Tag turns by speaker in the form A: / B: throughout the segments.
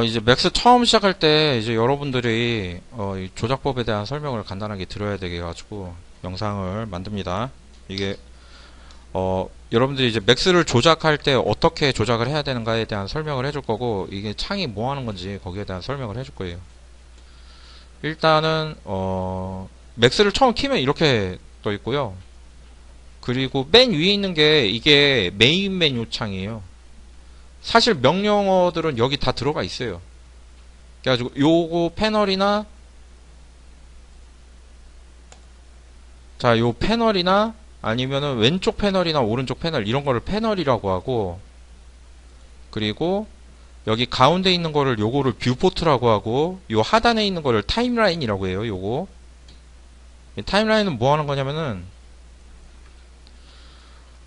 A: 이제 맥스 처음 시작할 때 이제 여러분들이 이 조작법에 대한 설명을 간단하게 들어야 되게 가지고 영상을 만듭니다. 이게 여러분들이 이제 맥스를 조작할 때 어떻게 조작을 해야 되는가에 대한 설명을 해줄 거고, 이게 창이 뭐 하는 건지 거기에 대한 설명을 해줄 거예요. 일단은 맥스를 처음 키면 이렇게 떠 있고요. 그리고 맨 위에 있는 게 이게 메인 메뉴 창이에요. 사실 명령어들은 여기 다 들어가 있어요. 그래가지고 요거 패널이나, 자, 요 패널이나 아니면은 왼쪽 패널이나 오른쪽 패널 이런 거를 패널이라고 하고, 그리고 여기 가운데 있는 거를 요거를 뷰포트라고 하고, 요 하단에 있는 거를 타임라인이라고 해요. 요거 이 타임라인은 뭐 하는 거냐면은,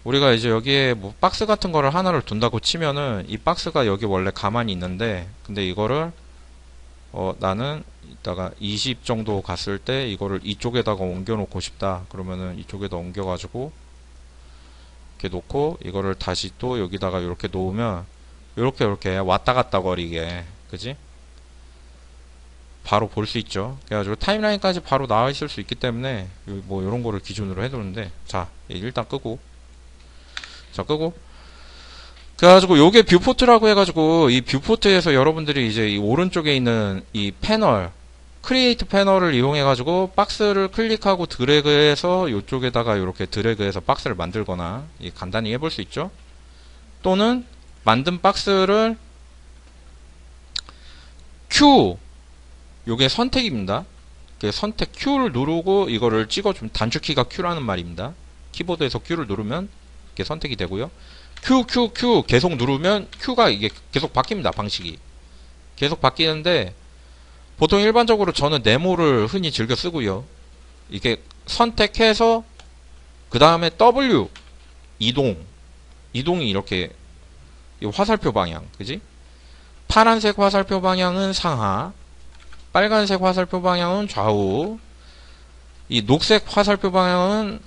A: 우리가 이제 여기에 뭐 박스 같은 거를 하나를 둔다고 치면은 이 박스가 여기 원래 가만히 있는데, 근데 이거를 나는 이따가 20 정도 갔을 때 이거를 이쪽에다가 옮겨 놓고 싶다 그러면은 이쪽에다 옮겨 가지고 이렇게 놓고, 이거를 다시 또 여기다가 이렇게 놓으면 이렇게 왔다 갔다 거리게, 그지? 바로 볼 수 있죠. 그래가지고 타임라인까지 바로 나와 있을 수 있기 때문에 뭐 이런 거를 기준으로 해두는데, 자, 일단 끄고, 자, 끄고. 그래가지고 요게 뷰포트라고 해가지고 이 뷰포트에서 여러분들이 이제 이 오른쪽에 있는 이 패널, 크리에이트 패널을 이용해가지고 박스를 클릭하고 드래그해서 이쪽에다가 이렇게 드래그해서 박스를 만들거나 간단히 해볼 수 있죠. 또는 만든 박스를 Q, 요게 선택입니다. 선택 Q를 누르고 이거를 찍어주면, 단축키가 Q라는 말입니다. 키보드에서 Q를 누르면 이렇게 선택이 되고요. Q 계속 누르면 Q가 이게 계속 바뀝니다. 방식이 계속 바뀌는데, 보통 일반적으로 저는 네모를 흔히 즐겨 쓰고요. 이게 선택해서 그 다음에 W, 이동이 이렇게, 이 화살표 방향, 그지? 파란색 화살표 방향은 상하, 빨간색 화살표 방향은 좌우, 이 녹색 화살표 방향은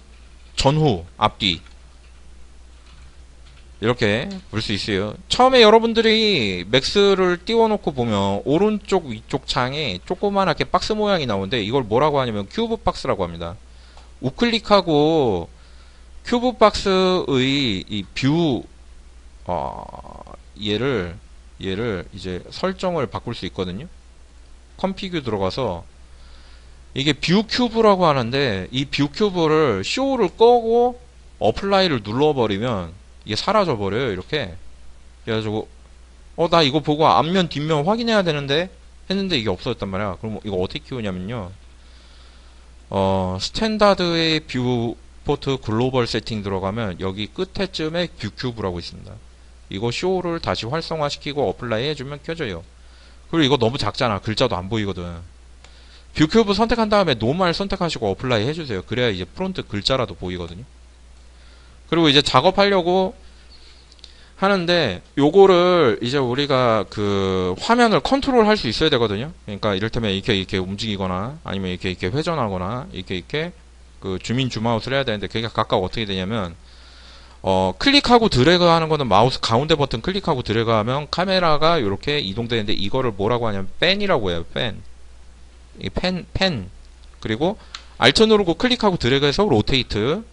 A: 전후, 앞뒤, 이렇게 볼 수 있어요. 처음에 여러분들이 맥스를 띄워놓고 보면 오른쪽 위쪽 창에 조그만하게 박스 모양이 나오는데, 이걸 뭐라고 하냐면 큐브 박스라고 합니다. 우클릭하고 큐브 박스의 이 뷰, 얘를 이제 설정을 바꿀 수 있거든요. 컴피규 들어가서 이게 뷰 큐브라고 하는데, 이 뷰 큐브를 쇼를 끄고 어플라이를 눌러버리면 이게 사라져버려요. 이렇게. 그래가지고 나 이거 보고 앞면 뒷면 확인해야 되는데 했는데 이게 없어졌단 말이야. 그럼 이거 어떻게 키우냐면요, 스탠다드의 뷰 포트 글로벌 세팅 들어가면 여기 끝에쯤에 뷰 큐브라고 있습니다. 이거 쇼를 다시 활성화시키고 어플라이 해주면 켜져요. 그리고 이거 너무 작잖아. 글자도 안 보이거든. 뷰 큐브 선택한 다음에 노멀 선택하시고 어플라이 해주세요. 그래야 이제 프론트 글자라도 보이거든요. 그리고 이제 작업하려고 하는데, 요거를 이제 우리가 그 화면을 컨트롤 할 수 있어야 되거든요. 그러니까 이를테면 이렇게 움직이거나 아니면 이렇게 회전하거나 이렇게 그 주민 줌아웃을 해야 되는데, 그게 각각 어떻게 되냐면, 클릭하고 드래그 하는 거는 마우스 가운데 버튼 클릭하고 드래그 하면 카메라가 이렇게 이동되는데, 이거를 뭐라고 하냐면 펜이라고 해요. 펜. 그리고 알트 누르고 클릭하고 드래그해서 로테이트.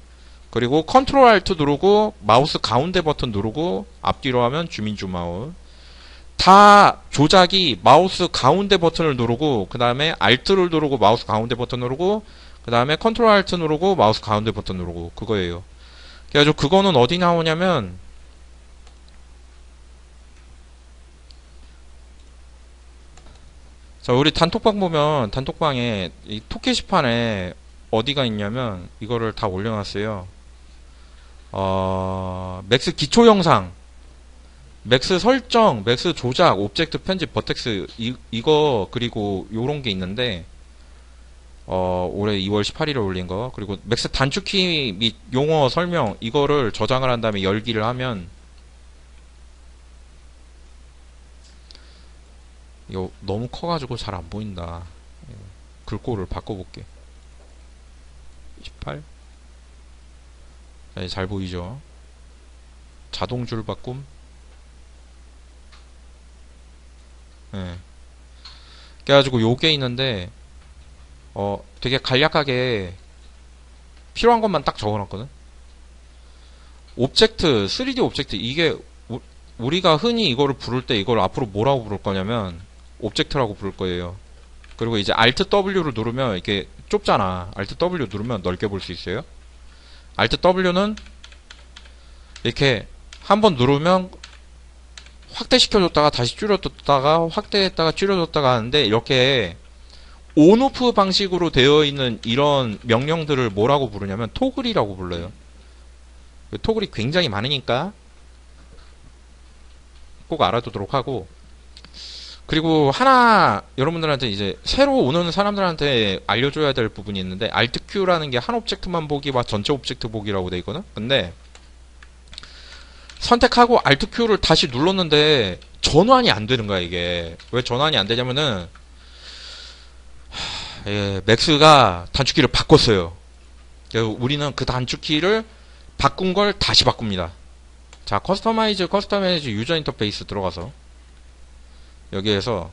A: 그리고 컨트롤 알트 누르고 마우스 가운데 버튼 누르고 앞뒤로 하면 주민 줌아웃. 다 조작이 마우스 가운데 버튼을 누르고 그 다음에 알트를 누르고 마우스 가운데 버튼 누르고 그 다음에 컨트롤 알트 누르고 마우스 가운데 버튼 누르고, 그거예요. 그래가지고 그거는 어디 나오냐면, 자, 우리 단톡방 보면 단톡방에 이 톡 게시판에 어디가 있냐면 이거를 다 올려놨어요. 맥스 기초 영상, 맥스 설정, 맥스 조작, 오브젝트 편집, 버텍스, 이거, 그리고 요런 게 있는데, 올해 2월 18일에 올린 거, 그리고 맥스 단축키 및 용어 설명, 이거를 저장을 한 다음에 열기를 하면, 이거 너무 커가지고 잘 안 보인다. 글꼴을 바꿔볼게. 18? 잘 보이죠? 자동줄 바꿈. 예. 그래가지고 요게 있는데 되게 간략하게 필요한 것만 딱 적어놨거든. 옵젝트, 3D 옵젝트, 이게 우리가 흔히 이거를 부를 때 이걸 앞으로 뭐라고 부를 거냐면 옵젝트라고 부를 거예요. 그리고 이제 Alt W를 누르면 이렇게 좁잖아. Alt W 누르면 넓게 볼 수 있어요. Alt W는 이렇게 한번 누르면 확대시켜줬다가 다시 줄여줬다가 확대했다가 줄여줬다가 하는데, 이렇게 온오프 방식으로 되어 있는 이런 명령들을 뭐라고 부르냐면 토글이라고 불러요. 토글이 굉장히 많으니까 꼭 알아두도록 하고, 그리고 하나 여러분들한테 이제 새로 오는 사람들한테 알려줘야 될 부분이 있는데, Alt Q라는 게 한 옵젝트만 보기와 전체 옵젝트 보기라고 돼 있거든. 근데 선택하고 Alt Q를 다시 눌렀는데 전환이 안 되는 거야. 이게 왜 전환이 안 되냐면은 맥스가 단축키를 바꿨어요. 그래서 우리는 그 단축키를 바꾼 걸 다시 바꿉니다. 자, 커스터마이즈 유저 인터페이스 들어가서 여기에서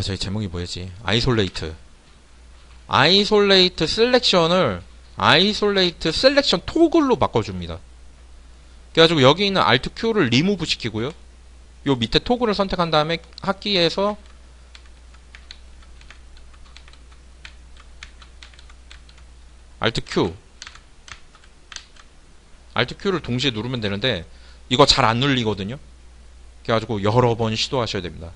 A: 저기 제목이 뭐였지? 아이솔레이트 셀렉션을 아이솔레이트 셀렉션 토글로 바꿔줍니다. 그래가지고 여기 있는 Alt Q를 리무브 시키고요. 요 밑에 토글을 선택한 다음에 합기에서 Alt Q를 동시에 누르면 되는데 이거 잘 안 눌리거든요. 그래가지고 여러 번 시도하셔야 됩니다.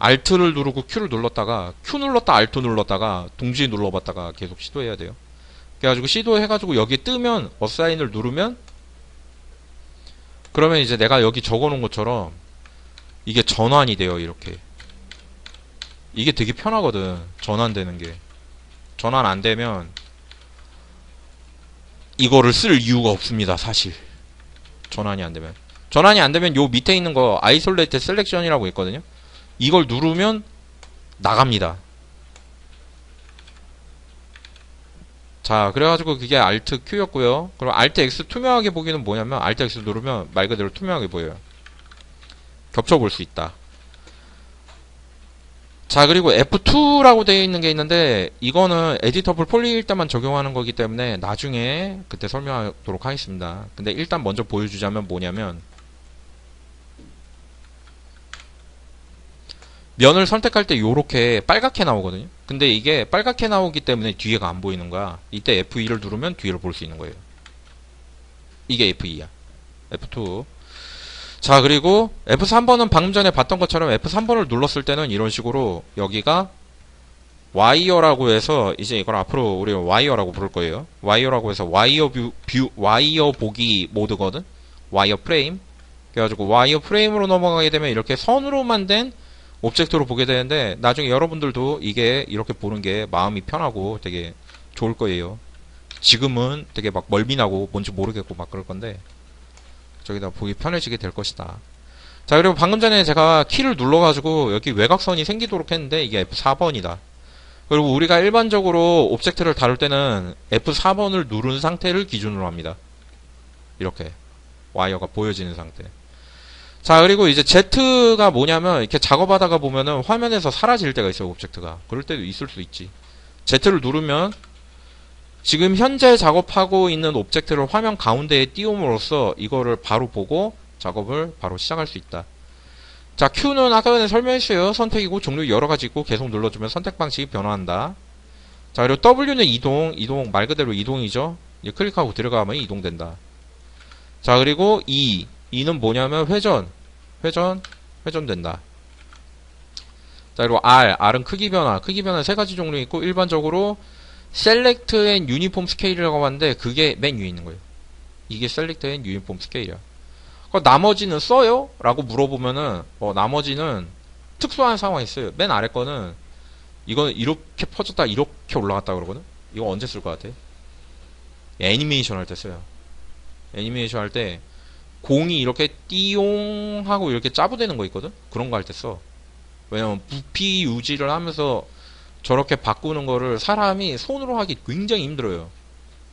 A: Alt를 누르고 Q를 눌렀다가 Q 눌렀다 Alt 눌렀다가 동시에 눌러봤다가 계속 시도해야 돼요. 그래가지고 시도해가지고 여기 뜨면 어사인을 누르면, 그러면 이제 내가 여기 적어놓은 것처럼 이게 전환이 돼요. 이렇게 이게 되게 편하거든. 전환되는 게. 전환 안 되면 이거를 쓸 이유가 없습니다. 사실 전환이 안 되면 요 밑에 있는 거 아이솔레이트 셀렉션이라고 있거든요. 이걸 누르면 나갑니다. 자, 그래가지고 그게 Alt Q였고요. 그럼 Alt X 투명하게 보기는 뭐냐면, Alt X 누르면 말 그대로 투명하게 보여요. 겹쳐볼 수 있다. 자, 그리고 F2라고 되어 있는 게 있는데, 이거는 에디터블 폴리일 때만 적용하는 거기 때문에 나중에 그때 설명하도록 하겠습니다. 근데 일단 먼저 보여주자면 뭐냐면, 면을 선택할 때 요렇게 빨갛게 나오거든요. 근데 이게 빨갛게 나오기 때문에 뒤에가 안 보이는 거야. 이때 F2를 누르면 뒤를 볼 수 있는 거예요. 이게 F2야. F2. 자, 그리고 F3번은 방금 전에 봤던 것처럼 F3번을 눌렀을 때는 이런 식으로 여기가 와이어라고 해서, 이제 이걸 앞으로 우리 와이어라고 부를 거예요. 와이어라고 해서 와이어 보기 모드거든. 와이어 프레임. 그래가지고 와이어 프레임으로 넘어가게 되면 이렇게 선으로만 된 옵젝트로 보게 되는데, 나중에 여러분들도 이게 이렇게 보는 게 마음이 편하고 되게 좋을 거예요. 지금은 되게 막 멀미나고 뭔지 모르겠고 막 그럴 건데, 저기다 보기 편해지게 될 것이다. 자, 그리고 방금 전에 제가 키를 눌러가지고 여기 외곽선이 생기도록 했는데 이게 F4번이다. 그리고 우리가 일반적으로 옵젝트를 다룰 때는 F4번을 누른 상태를 기준으로 합니다. 이렇게 와이어가 보여지는 상태. 자, 그리고 이제 Z가 뭐냐면, 이렇게 작업하다가 보면은 화면에서 사라질 때가 있어요. 옵젝트가. 그럴 때도 있을 수 있지. Z를 누르면 지금 현재 작업하고 있는 옵젝트를 화면 가운데에 띄움으로써 이거를 바로 보고 작업을 바로 시작할 수 있다. 자, Q는 아까 전에 설명했어요. 선택이고 종류 여러 가지 있고 계속 눌러주면 선택 방식이 변화한다. 자, 그리고 W는 이동 말 그대로 이동이죠. 이제 클릭하고 들어가면 이동된다. 자, 그리고 E는 뭐냐면 회전된다. 자, 그리고 R은 크기 변화 세 가지 종류 있고, 일반적으로 Select and Uniform Scale이라고 하는데 그게 맨 위에 있는 거예요. 이게 Select and Uniform Scale이야. 나머지는 써요? 라고 물어보면은 나머지는 특수한 상황이 있어요. 맨 아래 거는 이거는 이렇게 퍼졌다 이렇게 올라갔다 그러거든. 이거 언제 쓸 것 같아? 애니메이션 할 때 써요. 애니메이션 할 때 공이 이렇게 띠용 하고 이렇게 짜부되는 거 있거든? 그런 거 할 때 써. 왜냐면 부피 유지를 하면서 저렇게 바꾸는 거를 사람이 손으로 하기 굉장히 힘들어요.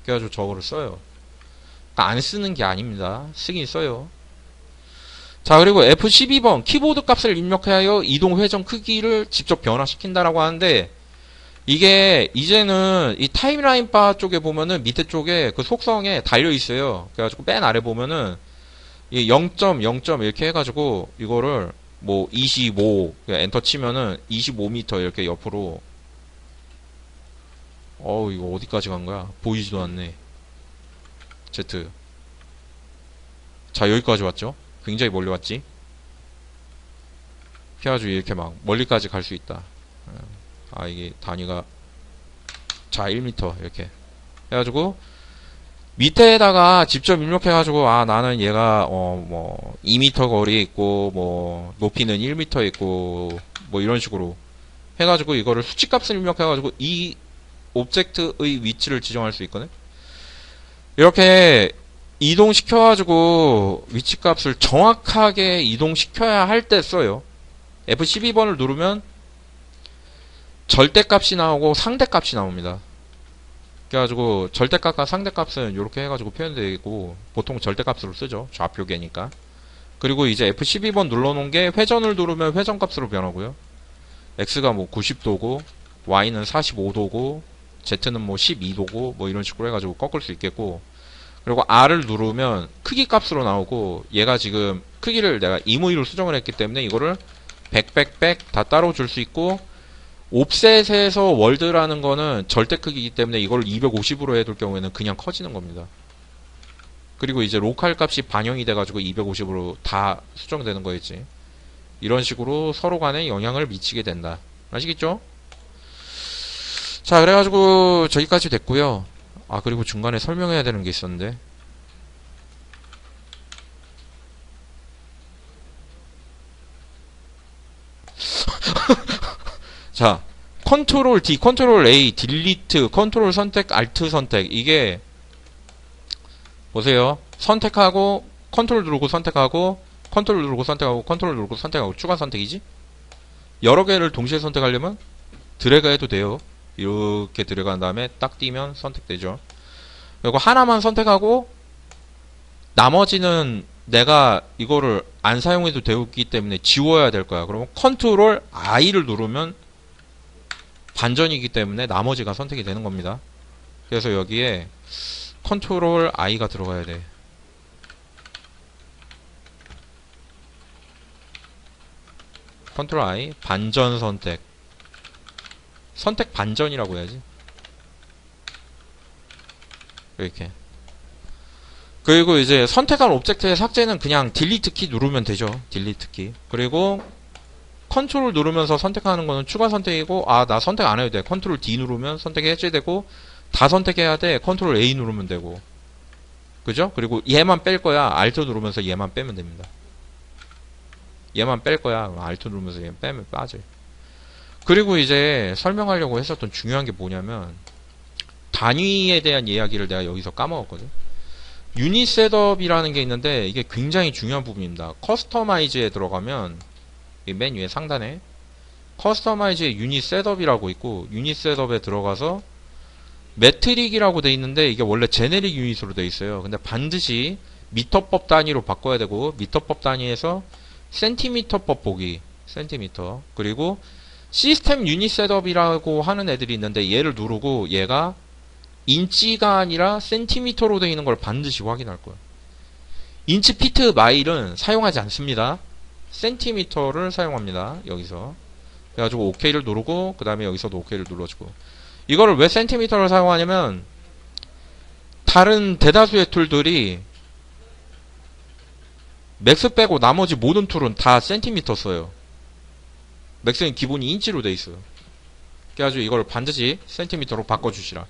A: 그래가지고 저거를 써요. 그러니까 안 쓰는 게 아닙니다. 쓰긴 써요. 자, 그리고 F12번 키보드 값을 입력하여 이동 회전 크기를 직접 변화시킨다라고 하는데, 이게 이제는 이 타임라인 바 쪽에 보면은 밑에 쪽에 그 속성에 달려 있어요. 그래가지고 맨 아래 보면은 이 0.0. 이렇게 해가지고 이거를 뭐 25 엔터 치면은 25m 이렇게 옆으로. 이거 어디까지 간 거야? 보이지도 않네. Z. 자, 여기까지 왔죠? 굉장히 멀리 왔지? 해가지고 이렇게 막 멀리까지 갈 수 있다. 이게 단위가, 자, 1m 이렇게 해가지고 밑에다가 직접 입력해가지고, 나는 얘가 뭐 2m 거리에 있고, 뭐 높이는 1m 있고, 뭐 이런 식으로 해가지고 이거를 수치값을 입력해가지고 이 오브젝트의 위치를 지정할 수 있거든. 이렇게 이동시켜가지고 위치값을 정확하게 이동시켜야 할 때 써요. F12번을 누르면 절대값이 나오고 상대값이 나옵니다. 그래가지고 절대값과 상대값은 이렇게 해가지고 표현되고, 보통 절대값으로 쓰죠. 좌표계니까. 그리고 이제 F12번 눌러놓은 게 회전을 누르면 회전값으로 변하고요. X가 뭐 90도고 Y는 45도고 Z는 뭐 12도고 뭐 이런 식으로 해가지고 꺾을 수 있겠고, 그리고 R을 누르면 크기 값으로 나오고, 얘가 지금 크기를 내가 임의로 수정을 했기 때문에 이거를 100 다 따로 줄 수 있고, 옵셋에서 월드라는 거는 절대 크기이기 때문에 이걸 250으로 해둘 경우에는 그냥 커지는 겁니다. 그리고 이제 로컬 값이 반영이 돼가지고 250으로 다 수정되는 거였지. 이런 식으로 서로 간에 영향을 미치게 된다. 아시겠죠? 자, 그래가지고 저기까지 됐고요. 그리고 중간에 설명해야 되는 게 있었는데. 자, 컨트롤 D, 컨트롤 A, 딜리트, 컨트롤 선택, 알트 선택. 이게 보세요. 선택하고 컨트롤 누르고 선택하고 컨트롤 누르고 선택하고 컨트롤 누르고 선택하고 추가 선택이지? 여러 개를 동시에 선택하려면 드래그 해도 돼요. 이렇게 들어간 다음에 딱 띄면 선택되죠. 그리고 하나만 선택하고 나머지는 내가 이거를 안 사용해도 되기 때문에 지워야 될 거야. 그러면 컨트롤 I를 누르면 반전이기 때문에 나머지가 선택이 되는 겁니다. 그래서 여기에 컨트롤 I가 들어가야 돼. 컨트롤 I, 반전 선택. 선택 반전이라고 해야지. 이렇게. 그리고 이제 선택한 오브젝트의 삭제는 그냥 딜리트 키 누르면 되죠. 딜리트 키. 그리고 컨트롤 누르면서 선택하는 거는 추가 선택이고, 나 선택 안 해도 돼. 컨트롤 D 누르면 선택이 해제되고, 다 선택해야 돼. 컨트롤 A 누르면 되고. 그죠? 그리고 얘만 뺄 거야. 알트 누르면서 얘만 빼면 됩니다. 얘만 뺄 거야. 알트 누르면서 얘 빼면 빠져. 그리고 이제 설명하려고 했었던 중요한 게 뭐냐면, 단위에 대한 이야기를 내가 여기서 까먹었거든. 유닛 셋업이라는 게 있는데, 이게 굉장히 중요한 부분입니다. 커스터마이즈에 들어가면, 이 맨 위에 상단에 커스터마이즈의 유닛 셋업이라고 있고, 유닛 셋업에 들어가서 매트릭이라고 돼 있는데, 이게 원래 제네릭 유닛으로 돼 있어요. 근데 반드시 미터법 단위로 바꿔야 되고, 미터법 단위에서 센티미터법 보기, 센티미터. 그리고 시스템 유닛 셋업이라고 하는 애들이 있는데, 얘를 누르고 얘가 인치가 아니라 센티미터로 되어 있는 걸 반드시 확인할 거예요. 인치, 피트, 마일은 사용하지 않습니다. 센티미터를 사용합니다. 여기서. 그래가지고 OK를 누르고, 그 다음에 여기서도 OK를 눌러주고. 이거를 왜 센티미터를 사용하냐면, 다른 대다수의 툴들이 맥스 빼고 나머지 모든 툴은 다 센티미터 써요. 맥스는 기본이 인치로 돼 있어요. 그래가지고 이걸 반드시 센티미터로 바꿔주시라.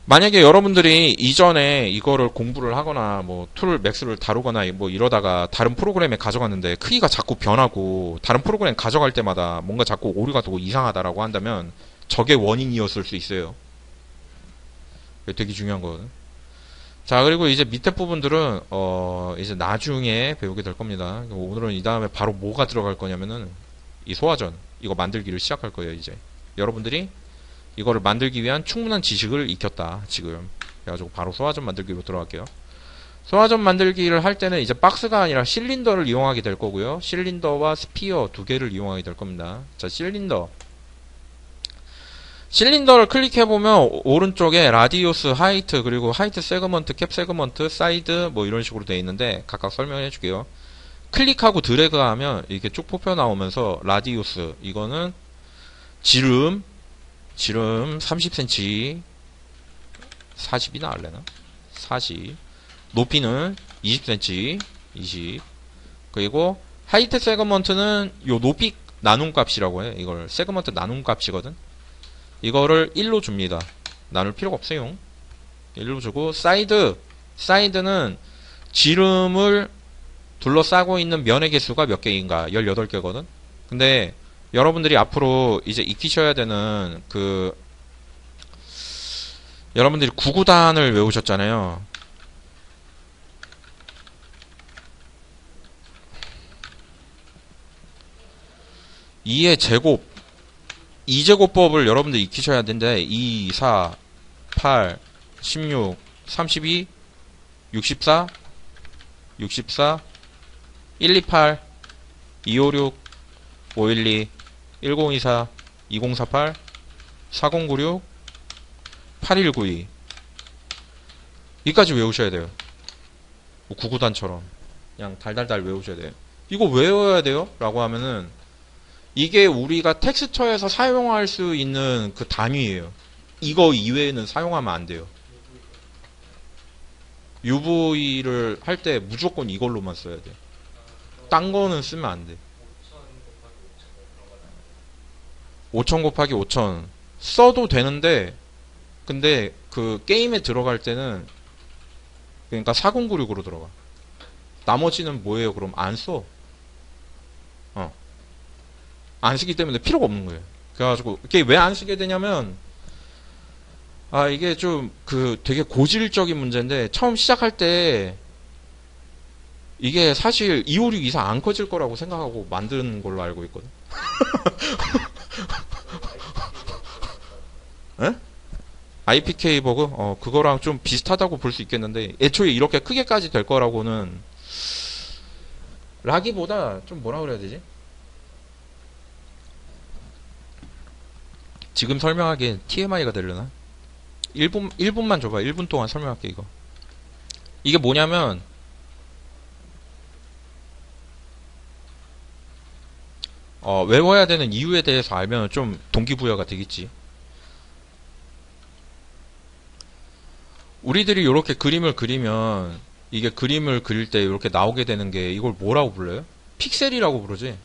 A: 만약에 여러분들이 이전에 이거를 공부를 하거나 뭐 툴 맥스를 다루거나 뭐 이러다가 다른 프로그램에 가져갔는데 크기가 자꾸 변하고 다른 프로그램 가져갈 때마다 뭔가 자꾸 오류가 되고 이상하다라고 한다면 저게 원인이었을 수 있어요. 되게 중요한 거거든. 자, 그리고 이제 밑에 부분들은 이제 나중에 배우게 될 겁니다. 오늘은 이 다음에 바로 뭐가 들어갈 거냐면은 이 소화전 이거 만들기를 시작할 거예요. 이제 여러분들이 이거를 만들기 위한 충분한 지식을 익혔다 지금. 그래가지고 바로 소화전 만들기로 들어갈게요. 소화전 만들기를 할 때는 이제 박스가 아니라 실린더를 이용하게 될 거고요. 실린더와 스피어 두 개를 이용하게 될 겁니다. 자, 실린더를 클릭해보면 오른쪽에 라디우스, 하이트, 그리고 하이트 세그먼트, 캡 세그먼트, 사이드 뭐 이런 식으로 되어 있는데 각각 설명해 줄게요. 클릭하고 드래그하면 이렇게 쭉 뽑혀 나오면서 라디우스, 이거는 지름 30cm, 40이 나을래나? 40. 높이는 20cm, 20. 그리고 하이트 세그먼트는 요 높이 나눔 값이라고 해. 이걸 세그먼트 나눔 값이거든. 이거를 1로 줍니다. 나눌 필요가 없어요. 1로 주고, 사이드는 지름을 둘러싸고 있는 면의 개수가 몇 개인가? 18개거든? 근데 여러분들이 앞으로 이제 익히셔야 되는 여러분들이 구구단을 외우셨잖아요. 이의 제곱, 2제곱법을 여러분들 익히셔야 되는데 2, 4, 8, 16, 32, 64, 128, 256, 512, 1024, 2048, 4096, 8192. 여기까지 외우셔야 돼요. 뭐 구구단처럼 그냥 달달달 외우셔야 돼요. 이거 왜 외워야 돼요? 라고 하면은 이게 우리가 텍스처에서 사용할 수 있는 그 단위예요. 이거 이외에는 사용하면 안 돼요. UV를 할 때 무조건 이걸로만 써야 돼. 딴 거는 쓰면 안 돼. 5000 곱하기 5000 써도 되는데, 근데 그 게임에 들어갈 때는 그러니까 4096으로 들어가. 나머지는 뭐예요? 그럼 안 써. 안 쓰기 때문에 필요가 없는 거예요. 그래가지고 이게 왜 안 쓰게 되냐면, 이게 좀 되게 고질적인 문제인데, 처음 시작할 때 이게 사실 256 이상 안 커질 거라고 생각하고 만든 걸로 알고 있거든. 에? IPK 버그? 그거랑 좀 비슷하다고 볼 수 있겠는데, 애초에 이렇게 크게까지 될 거라고는, 라기보다 좀 뭐라 그래야 되지? 지금 설명하기엔 TMI가 되려나? 1분만 줘봐. 1분 동안 설명할게, 이거. 이게 뭐냐면, 외워야 되는 이유에 대해서 알면 좀 동기부여가 되겠지. 우리들이 이렇게 그림을 그리면, 이게 그림을 그릴 때 이렇게 나오게 되는 게 이걸 뭐라고 불러요? 픽셀이라고 부르지.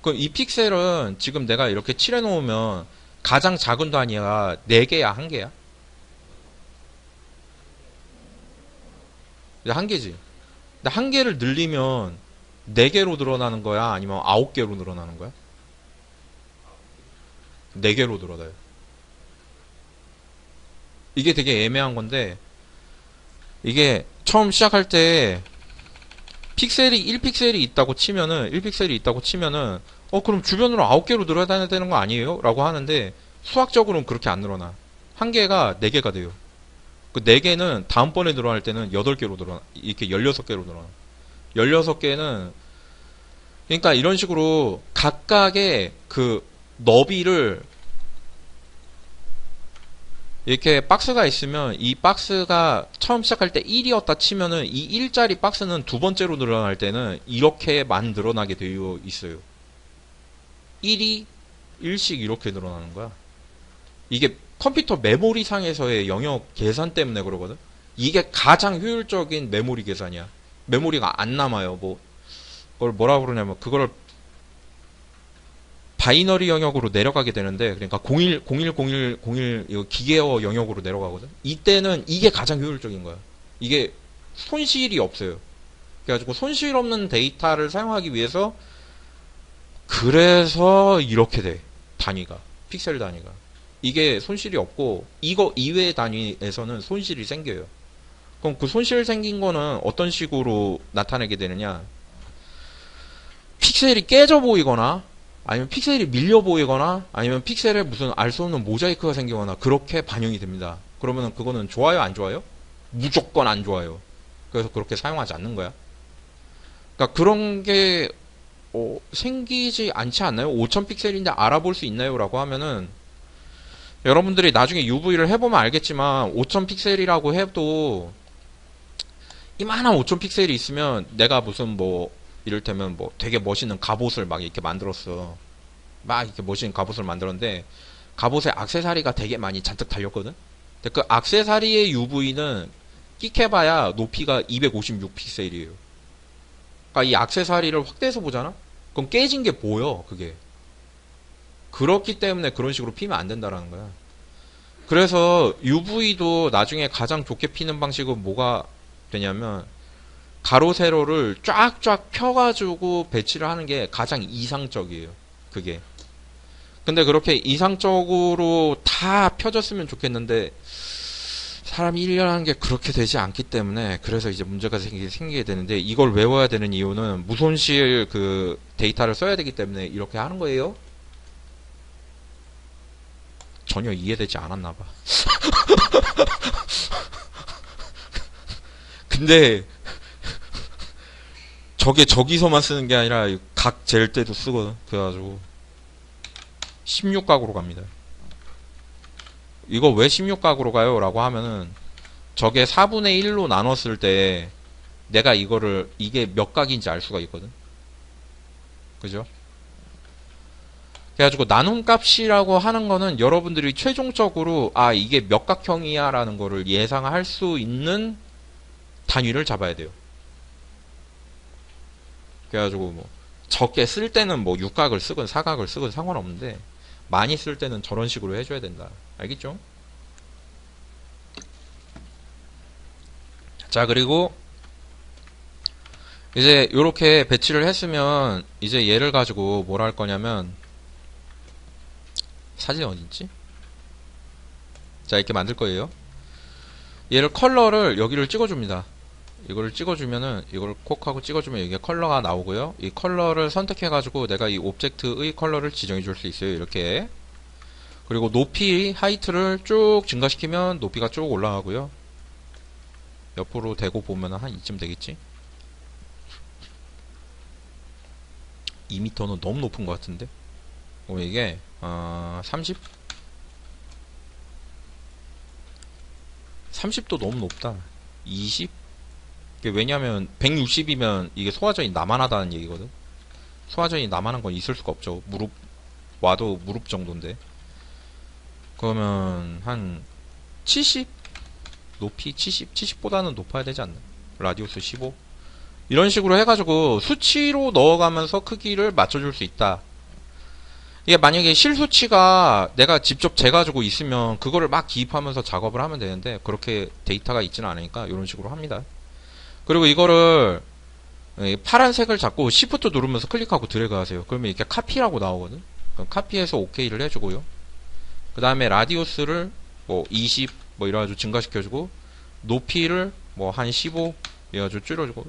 A: 그럼 이 픽셀은 지금 내가 이렇게 칠해 놓으면 가장 작은 단위가 4개야, 1개야? 1개지. 근데 1개를 늘리면 4개로 늘어나는 거야? 아니면 9개로 늘어나는 거야? 4개로 늘어나요. 이게 되게 애매한 건데, 이게 처음 시작할 때 픽셀이 1픽셀이 있다고 치면은, 그럼 주변으로 9개로 늘어나야 되는 거 아니에요? 라고 하는데, 수학적으로는 그렇게 안 늘어나. 1개가 4개가 돼요. 그 4개는 다음번에 늘어날 때는 8개로 늘어나. 이렇게 16개로 늘어나. 16개는, 그러니까 이런 식으로 각각의 그 너비를, 이렇게 박스가 있으면 이 박스가 처음 시작할 때 1이었다 치면은 이 1짜리 박스는 두 번째로 늘어날 때는 이렇게만 늘어나게 되어 있어요. 1이 1씩 이렇게 늘어나는 거야. 이게 컴퓨터 메모리 상에서의 영역 계산 때문에 그러거든. 이게 가장 효율적인 메모리 계산이야. 메모리가 안 남아요. 그걸 뭐라 그러냐면, 그걸 바이너리 영역으로 내려가게 되는데, 그러니까 010101 이거 기계어 영역으로 내려가거든. 이때는 이게 가장 효율적인 거야. 이게 손실이 없어요. 그래가지고 손실 없는 데이터를 사용하기 위해서, 그래서 이렇게 돼. 단위가. 픽셀 단위가. 이게 손실이 없고, 이거 이외의 단위에서는 손실이 생겨요. 그럼 그 손실 생긴 거는 어떤 식으로 나타내게 되느냐? 픽셀이 깨져 보이거나, 아니면 픽셀이 밀려 보이거나, 아니면 픽셀에 무슨 알 수 없는 모자이크가 생기거나, 그렇게 반영이 됩니다. 그러면 그거는 좋아요, 안 좋아요? 무조건 안 좋아요. 그래서 그렇게 사용하지 않는 거야. 그러니까 그런 게 생기지 않지 않나요? 5000 픽셀인데 알아볼 수 있나요? 라고 하면은 여러분들이 나중에 UV를 해보면 알겠지만 5000 픽셀이라고 해도 이만한 5000 픽셀이 있으면 내가 무슨 뭐 이를테면 뭐 되게 멋있는 갑옷을 막 이렇게 만들었어. 막 이렇게 멋있는 갑옷을 만들었는데 갑옷에 액세서리가 되게 많이 잔뜩 달렸거든. 근데 그 액세서리의 UV는 끽해봐야 높이가 256 픽셀이에요. 그러니까 이 액세서리를 확대해서 보잖아. 그럼 깨진 게 보여. 그게. 그렇기 때문에 그런 식으로 피면 안 된다라는 거야. 그래서 UV도 나중에 가장 좋게 피는 방식은 뭐가 되냐면 가로 세로를 쫙쫙 펴가지고 배치를 하는 게 가장 이상적이에요. 그게. 근데 그렇게 이상적으로 다 펴졌으면 좋겠는데 사람이 일이라는 게 그렇게 되지 않기 때문에 그래서 이제 문제가 생기게 되는데 이걸 외워야 되는 이유는 무손실 그 데이터를 써야 되기 때문에 이렇게 하는 거예요. 전혀 이해되지 않았나 봐. 근데 저게 저기서만 쓰는 게 아니라 각 잴 때도 쓰거든. 그래가지고 16각으로 갑니다. 이거 왜 16각으로 가요? 라고 하면은 저게 4분의 1로 나눴을 때 내가 이거를 이게 몇 각인지 알 수가 있거든. 그죠? 그래가지고 나눔 값이라고 하는 거는 여러분들이 최종적으로 아 이게 몇 각형이야 라는 거를 예상할 수 있는 단위를 잡아야 돼요. 그래가지고 뭐 적게 쓸 때는 뭐 6각을 쓰건 4각을 쓰건 상관없는데 많이 쓸 때는 저런 식으로 해줘야 된다. 알겠죠? 자, 그리고 이제 요렇게 배치를 했으면 이제 얘를 가지고 뭘 할 거냐면 사진 어딨지? 자, 이렇게 만들 거예요. 얘를 컬러를 여기를 찍어줍니다. 이걸 찍어주면은 이걸 콕 하고 찍어주면 이게 컬러가 나오고요. 이 컬러를 선택해가지고 내가 이 오브젝트의 컬러를 지정해 줄 수 있어요. 이렇게. 그리고 높이 하이트를 쭉 증가시키면 높이가 쭉 올라가고요. 옆으로 대고 보면 한 이쯤 되겠지. 2m는 너무 높은 것 같은데. 이게 30? 30도 너무 높다. 20? 왜냐면 160이면 이게 소화전이 나만하다는 얘기거든. 소화전이 나만한 건 있을 수가 없죠. 무릎 와도 무릎 정도인데. 그러면 한 70? 높이 70? 70보다는 높아야 되지 않나? 라디우스 15? 이런 식으로 해가지고 수치로 넣어가면서 크기를 맞춰줄 수 있다. 이게 만약에 실수치가 내가 직접 재가지고 있으면 그거를 막 기입하면서 작업을 하면 되는데 그렇게 데이터가 있지는 않으니까 이런 식으로 합니다. 그리고 이거를 파란색을 잡고 Shift 누르면서 클릭하고 드래그 하세요. 그러면 이렇게 카피라고 나오거든. 그럼 카피해서 OK를 해주고요. 그 다음에 라디우스를 뭐 20 뭐 이래가지고 증가시켜주고 높이를 뭐 한 15 이래가지고 줄여주고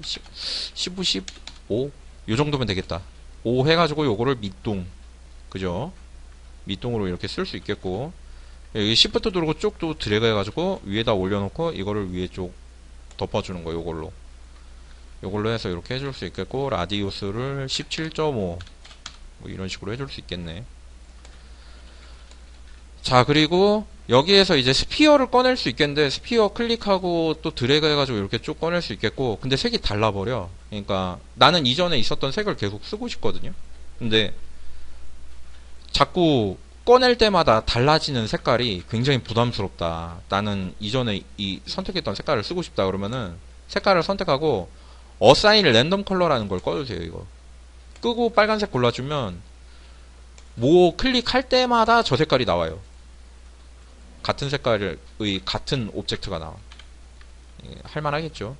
A: 15, 15 요 정도면 되겠다. 5 해가지고 요거를 밑동 그죠? 밑동으로 이렇게 쓸 수 있겠고 여기 Shift 누르고 쭉 또 드래그 해가지고 위에다 올려놓고 이거를 위에 쪽 덮어주는 거 요걸로 해서 이렇게 해줄 수 있겠고 라디우스를 17.5 뭐 이런 식으로 해줄 수 있겠네. 자, 그리고 여기에서 이제 스피어를 꺼낼 수 있겠는데 스피어 클릭하고 또 드래그 해가지고 이렇게 쭉 꺼낼 수 있겠고 근데 색이 달라버려. 그러니까 나는 이전에 있었던 색을 계속 쓰고 싶거든요. 근데 자꾸 꺼낼 때마다 달라지는 색깔이 굉장히 부담스럽다. 나는 이전에 이 선택했던 색깔을 쓰고 싶다 그러면은 색깔을 선택하고 어사인 랜덤 컬러라는 걸 꺼주세요. 이거 끄고 빨간색 골라주면 뭐 클릭할 때마다 저 색깔이 나와요. 같은 색깔의 같은 오브젝트가 나와. 할만하겠죠.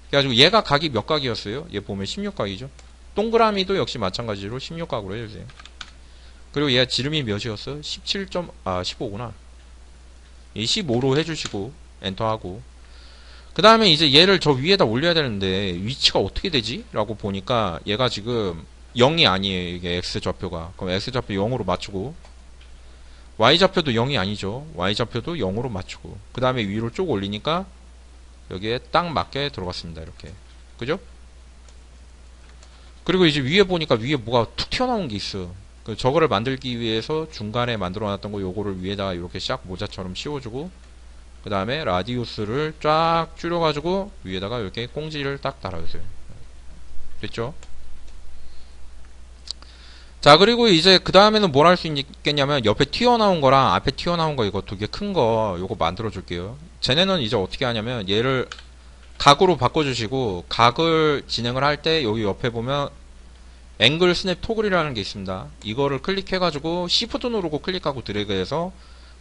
A: 그래가지고 얘가 각이 몇 각이었어요? 얘 보면 16각이죠. 동그라미도 역시 마찬가지로 16각으로 해주세요. 그리고 얘가 지름이 몇이었어? 15구나. 15로 해주시고 엔터하고 그 다음에 이제 얘를 저 위에다 올려야 되는데 위치가 어떻게 되지? 라고 보니까 얘가 지금 0이 아니에요. 이게 X좌표가. 그럼 X좌표 0으로 맞추고 Y좌표도 0이 아니죠. Y좌표도 0으로 맞추고 그 다음에 위로 쭉 올리니까 여기에 딱 맞게 들어갔습니다. 이렇게. 그죠? 그리고 이제 위에 보니까 위에 뭐가 툭 튀어나온 게 있어. 저거를 만들기 위해서 중간에 만들어 놨던 거 요거를 위에다가 이렇게 싹 모자처럼 씌워주고, 그 다음에 라디우스를 쫙 줄여가지고 위에다가 이렇게 꽁지를 딱 달아주세요. 됐죠? 자, 그리고 이제 그 다음에는 뭘 할 수 있겠냐면 옆에 튀어나온 거랑 앞에 튀어나온 거 이거 두 개 큰 거 요거 만들어 줄게요. 쟤네는 이제 어떻게 하냐면 얘를 각으로 바꿔주시고, 각을 진행을 할 때 여기 옆에 보면 앵글 스냅 토글이라는 게 있습니다. 이거를 클릭해가지고 Shift 누르고 클릭하고 드래그해서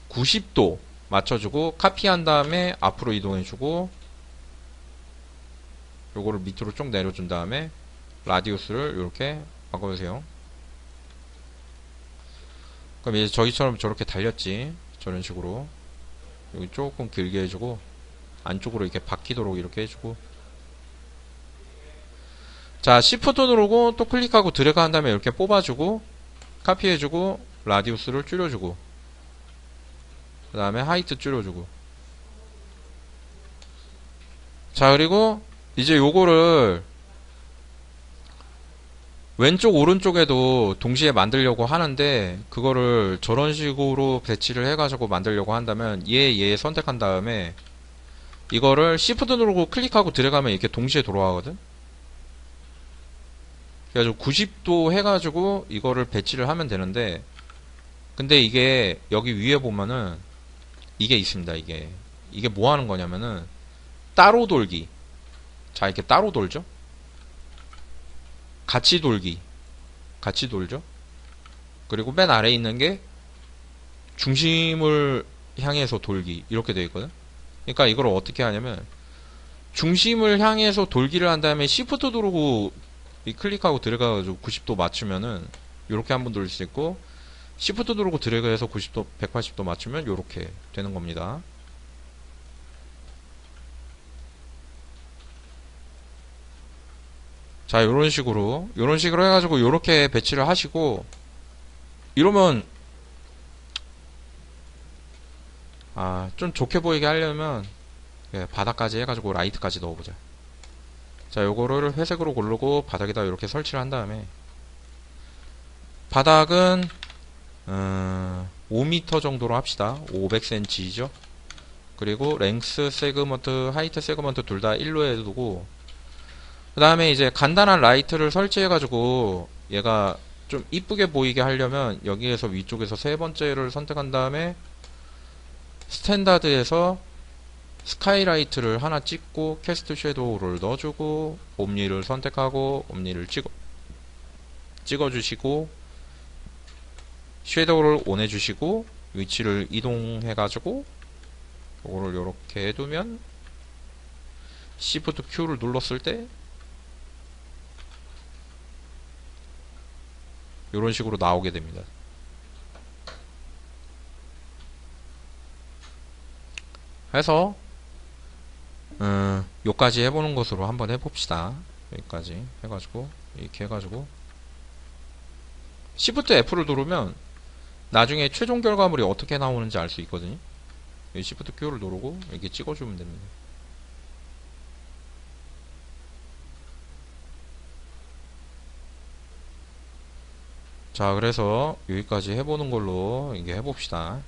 A: 90도 맞춰주고 카피한 다음에 앞으로 이동해주고, 요거를 밑으로 쭉 내려준 다음에 라디우스를 이렇게 바꿔주세요. 그럼 이제 저기처럼 저렇게 달렸지. 저런 식으로 여기 조금 길게 해주고 안쪽으로 이렇게 박히도록 이렇게 해주고, 자, Shift 누르고 또 클릭하고 드래그 한 다음에 이렇게 뽑아주고 카피해주고 라디우스를 줄여주고 그 다음에 하이트 줄여주고. 자, 그리고 이제 요거를 왼쪽 오른쪽에도 동시에 만들려고 하는데, 그거를 저런 식으로 배치를 해가지고 만들려고 한다면 얘 선택한 다음에 이거를 Shift 누르고 클릭하고 들어가면 이렇게 동시에 돌아가거든. 그래가지고 90도 해가지고 이거를 배치를 하면 되는데, 근데 이게 여기 위에 보면은 이게 있습니다. 이게 뭐 하는 거냐면은 따로 돌기. 자, 이렇게 따로 돌죠. 같이 돌기. 같이 돌죠. 그리고 맨 아래에 있는 게 중심을 향해서 돌기. 이렇게 되어 있거든. 그러니까 이걸 어떻게 하냐면 중심을 향해서 돌기를 한 다음에 Shift 누르고 클릭하고 들어가가지고 90도 맞추면은 요렇게 한번 돌릴 수 있고, Shift 누르고 드래그해서 90도, 180도 맞추면 요렇게 되는 겁니다. 자, 요런 식으로 해가지고 요렇게 배치를 하시고, 이러면 좀 좋게 보이게 하려면 바닥까지 해가지고 라이트까지 넣어보자. 자, 요거를 회색으로 고르고 바닥에다 이렇게 설치를 한 다음에, 바닥은 5m 정도로 합시다. 500cm죠. 그리고 랭스 세그먼트, 하이트 세그먼트 둘 다 1로 해두고, 그 다음에 이제 간단한 라이트를 설치해가지고 얘가 좀 이쁘게 보이게 하려면 여기에서 위쪽에서 세 번째를 선택한 다음에 스탠다드에서 스카이라이트를 하나 찍고 캐스트 섀도우를 넣어주고 옴니를 선택하고 옴니를 찍어주시고 섀도우를 온 해주시고 위치를 이동해가지고 이거를 이렇게 해두면 Shift Q를 눌렀을 때 이런 식으로 나오게 됩니다. 해서 요까지 해보는 것으로 한번 해봅시다. 여기까지 해가지고 이렇게 해가지고 Shift F를 누르면 나중에 최종 결과물이 어떻게 나오는지 알 수 있거든요. Shift Q를 누르고 이렇게 찍어주면 됩니다. 자, 그래서 여기까지 해보는 걸로 이게 해봅시다.